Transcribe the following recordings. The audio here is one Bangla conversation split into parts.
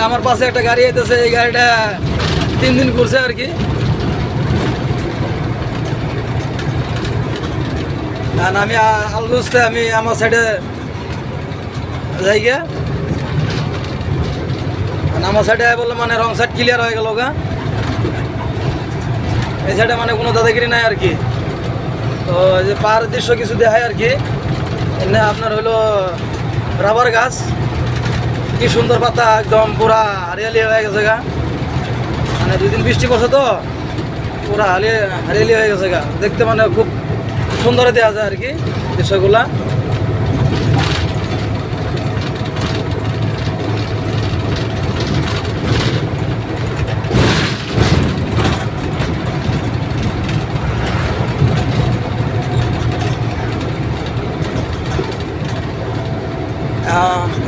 আমার পাশে একটা গাড়ি আইতেছে, এই গাড়িটা 3 দিন ঘুরছে আর কি। আমি আলগুজতে আমি আমার সাইডে যাই গিয়া, আমার সাইডে বললো মানে রং সাইড ক্লিয়ার হয়ে গেল গা, এই সাইডে মানে কোনো দাদাগিরি নাই আর কি। তো যে পাহাড়ের দৃশ্য কিছু দেখায় আর কি। এনে আপনার হলো রাবার গাছ, কি সুন্দর পাতা, একদম পুরা হারিয়ালি হয়ে গেছে গা। মানে 2 দিন বৃষ্টি পড়ছে তো পুরা হারিয়ালি হয়ে গেছে গা, দেখতে মানে খুব সুন্দর দেওয়া যায় আর কি দৃশ্যগুলা।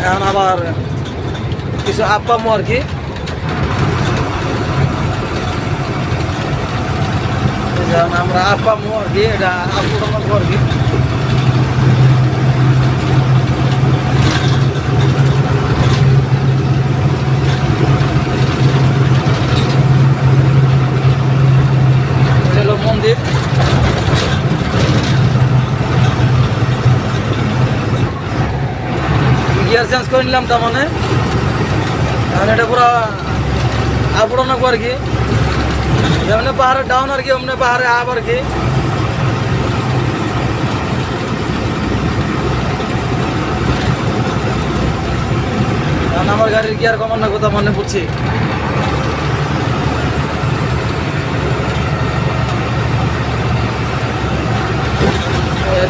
এখন আবার কিছু আপামো আর কি। আমরা আপামো আর কি, এটা আপুরানো আর কি। এটা হলো মন্দির। গিয়ার চেঞ্জ করে নিলাম, তার মানে এখন এটা পুরো আপুরানো আর কি। যেমন পাহাড়ে ডাউন আর কি, অমনি পাহাড়ে আপ আর কি। কারণ আমার গাড়ির গিয়ার কমানোর কথা মনে পড়ছি।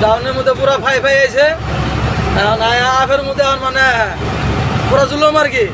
ডাউনের মধ্যে পুরো ফাই আছে, আপের মধ্যে মানে পুরো জুলুম আর কি।